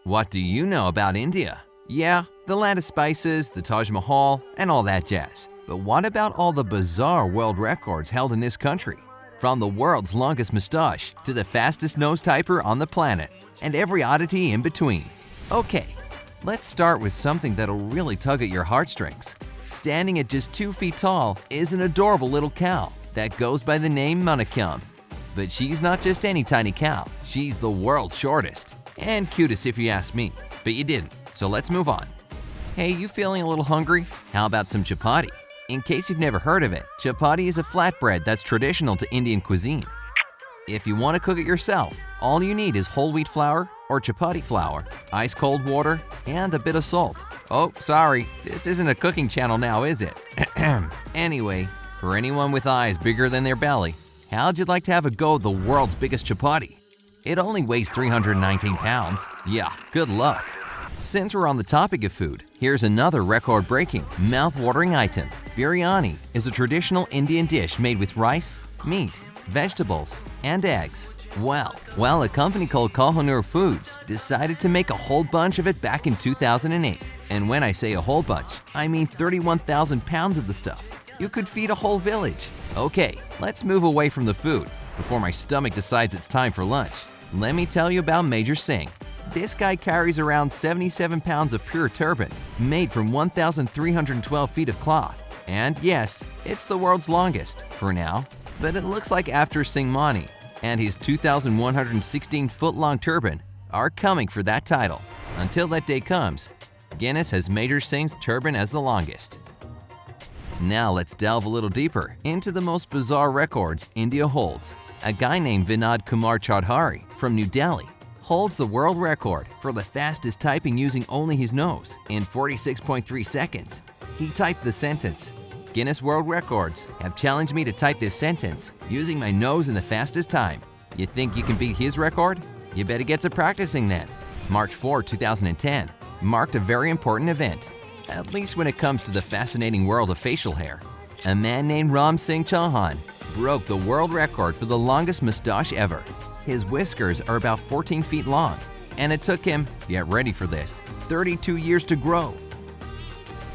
What do you know about India? Yeah, the land of spices, the Taj Mahal, and all that jazz. But what about all the bizarre world records held in this country? From the world's longest mustache to the fastest nose typer on the planet, and every oddity in between. Okay, let's start with something that'll really tug at your heartstrings. Standing at just 2 feet tall is an adorable little cow that goes by the name Manakam. But she's not just any tiny cow, she's the world's shortest. And cutest if you ask me, but you didn't, so let's move on. Hey, you feeling a little hungry? How about some chapatti? In case you've never heard of it, chapatti is a flatbread that's traditional to Indian cuisine. If you want to cook it yourself, all you need is whole wheat flour or chapatti flour, ice cold water, and a bit of salt. Oh, sorry, this isn't a cooking channel now, is it? Anyway, for anyone with eyes bigger than their belly, how'd you like to have a go at the world's biggest chapatti? It only weighs 319 pounds. Yeah, good luck. Since we're on the topic of food, here's another record-breaking, mouth-watering item. Biryani is a traditional Indian dish made with rice, meat, vegetables, and eggs. Well, a company called Kohinoor Foods decided to make a whole bunch of it back in 2008. And when I say a whole bunch, I mean 31,000 pounds of the stuff. You could feed a whole village. Okay, let's move away from the food before my stomach decides it's time for lunch. Let me tell you about Major Singh. This guy carries around 77 pounds of pure turban, made from 1,312 feet of cloth. And yes, it's the world's longest, for now. But it looks like after Singh Mani and his 2,116-foot-long turban are coming for that title. Until that day comes, Guinness has Major Singh's turban as the longest. Now let's delve a little deeper into the most bizarre records India holds. A guy named Vinod Kumar Chaudhary from New Delhi holds the world record for the fastest typing using only his nose in 46.3 seconds. He typed the sentence, "Guinness World Records have challenged me to type this sentence using my nose in the fastest time." You think you can beat his record? You better get to practicing then. March 4, 2010 marked a very important event, at least when it comes to the fascinating world of facial hair. A man named Ram Singh Chauhan broke the world record for the longest mustache ever. His whiskers are about 14 feet long, and it took him, get ready for this, 32 years to grow.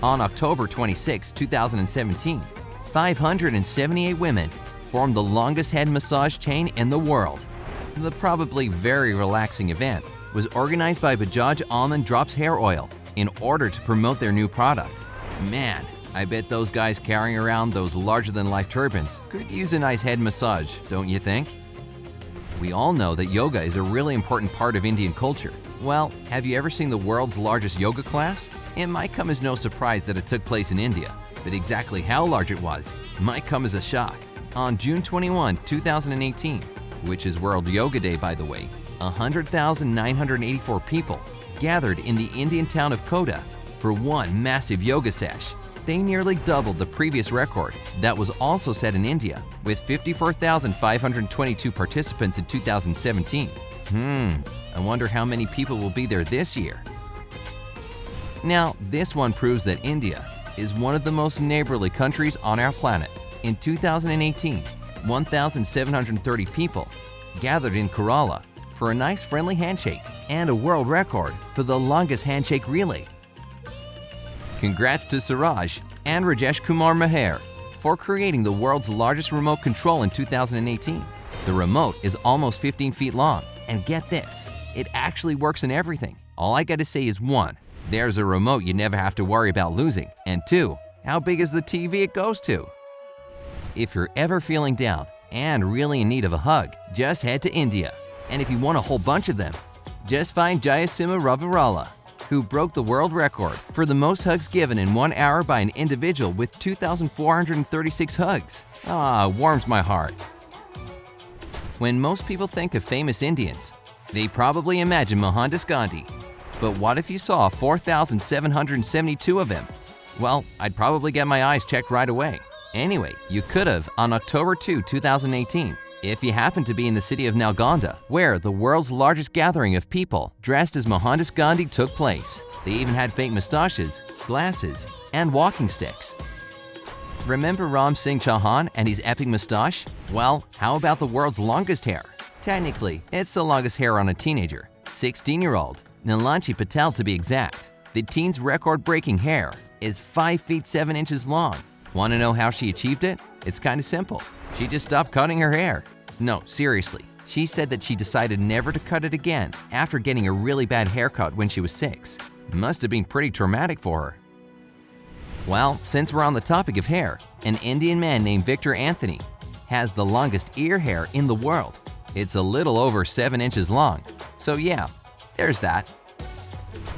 On October 26, 2017, 578 women formed the longest head massage chain in the world. The probably very relaxing event was organized by Bajaj Almond Drops Hair Oil in order to promote their new product. Man, I bet those guys carrying around those larger-than-life turbans could use a nice head massage, don't you think? We all know that yoga is a really important part of Indian culture. Well, have you ever seen the world's largest yoga class? It might come as no surprise that it took place in India, but exactly how large it was might come as a shock. On June 21, 2018, which is World Yoga Day by the way, 100,984 people gathered in the Indian town of Kota for one massive yoga sesh. They nearly doubled the previous record that was also set in India with 54,522 participants in 2017. I wonder how many people will be there this year. Now, this one proves that India is one of the most neighborly countries on our planet. In 2018, 1,730 people gathered in Kerala for a nice friendly handshake and a world record for the longest handshake relay. Congrats to Suraj and Rajesh Kumar Meher for creating the world's largest remote control in 2018. The remote is almost 15 feet long, and get this, it actually works in everything. All I gotta say is 1, there's a remote you never have to worry about losing, and 2, how big is the TV it goes to? If you're ever feeling down and really in need of a hug, just head to India. And if you want a whole bunch of them, just find Jayasimha Ravirala, who broke the world record for the most hugs given in 1 hour by an individual with 2,436 hugs. Warms my heart. When most people think of famous Indians, they probably imagine Mohandas Gandhi. But what if you saw 4,772 of him? Well, I'd probably get my eyes checked right away. Anyway, you could have on October 2, 2018, if you happen to be in the city of Nalgonda, where the world's largest gathering of people dressed as Mohandas Gandhi took place. They even had fake mustaches, glasses, and walking sticks. Remember Ram Singh Chauhan and his epic mustache? Well, how about the world's longest hair? Technically, it's the longest hair on a teenager, 16-year-old, Nilanchi Patel to be exact. The teen's record-breaking hair is 5 feet 7 inches long. Want to know how she achieved it? It's kind of simple. She just stopped cutting her hair. No, seriously. She said that she decided never to cut it again after getting a really bad haircut when she was 6. Must have been pretty traumatic for her. Well, since we're on the topic of hair, an Indian man named Victor Anthony has the longest ear hair in the world. It's a little over 7 inches long. So yeah, there's that.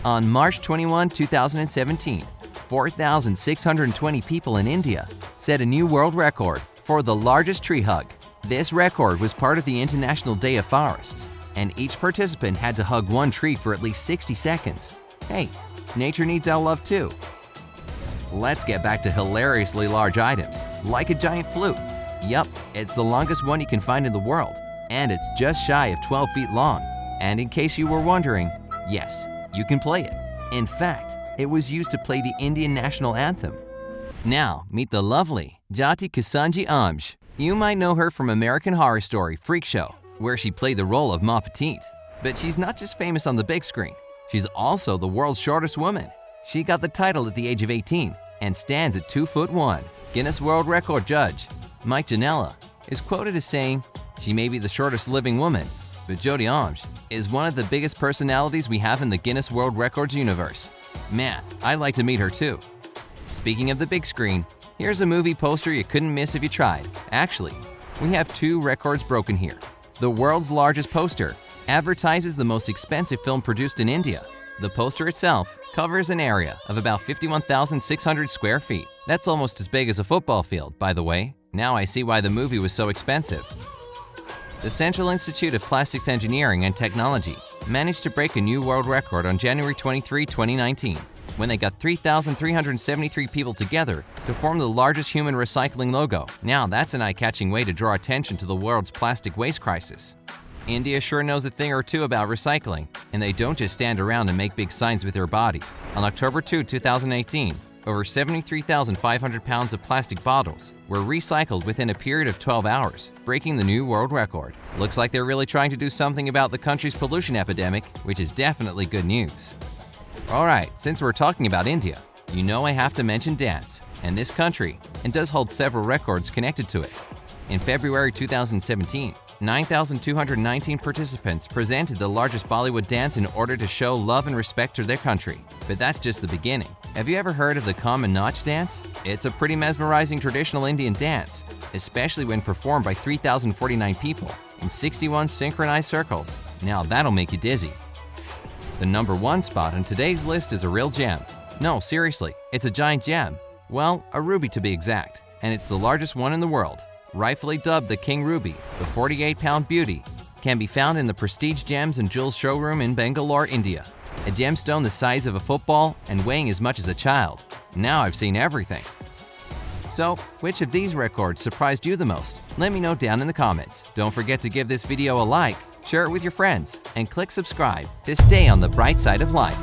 On March 21, 2017, 4,620 people in India set a new world record for the largest tree hug. This record was part of the International Day of Forests, and each participant had to hug one tree for at least 60 seconds. Hey, nature needs our love too. Let's get back to hilariously large items, like a giant flute. Yup, it's the longest one you can find in the world, and it's just shy of 12 feet long. And in case you were wondering, yes, you can play it. In fact, it was used to play the Indian national anthem. Now, meet the lovely Jati Kisanji Amj. You might know her from American Horror Story Freak Show, where she played the role of Ma Petite. But she's not just famous on the big screen, she's also the world's shortest woman. She got the title at the age of 18 and stands at 2'1". Guinness World Record judge Mike Janella is quoted as saying, "She may be the shortest living woman, but Jyoti Amj is one of the biggest personalities we have in the Guinness World Records universe. Man, I'd like to meet her too." Speaking of the big screen, here's a movie poster you couldn't miss if you tried. Actually, we have 2 records broken here. The world's largest poster advertises the most expensive film produced in India. The poster itself covers an area of about 51,600 square feet. That's almost as big as a football field, by the way. Now I see why the movie was so expensive. The Central Institute of Plastics Engineering and Technology managed to break a new world record on January 23, 2019, when they got 3,373 people together to form the largest human recycling logo. Now that's an eye-catching way to draw attention to the world's plastic waste crisis. India sure knows a thing or two about recycling, and they don't just stand around and make big signs with their body. On October 2, 2018, over 73,500 pounds of plastic bottles were recycled within a period of 12 hours, breaking the new world record. Looks like they're really trying to do something about the country's pollution epidemic, which is definitely good news. Alright, since we're talking about India, you know I have to mention dance, and this country, and does hold several records connected to it. In February 2017, 9,219 participants presented the largest Bollywood dance in order to show love and respect to their country. But that's just the beginning. Have you ever heard of the Common Naach dance? It's a pretty mesmerizing traditional Indian dance, especially when performed by 3,049 people in 61 synchronized circles. Now that'll make you dizzy. The number 1 spot on today's list is a real gem. No, seriously, it's a giant gem. Well, a ruby to be exact, and it's the largest one in the world. Rightfully dubbed the King Ruby, the 48-pound beauty can be found in the Prestige Gems and Jewels showroom in Bangalore, India. A gemstone the size of a football and weighing as much as a child. Now I've seen everything. So, which of these records surprised you the most? Let me know down in the comments. Don't forget to give this video a like, share it with your friends, and click subscribe to stay on the bright side of life.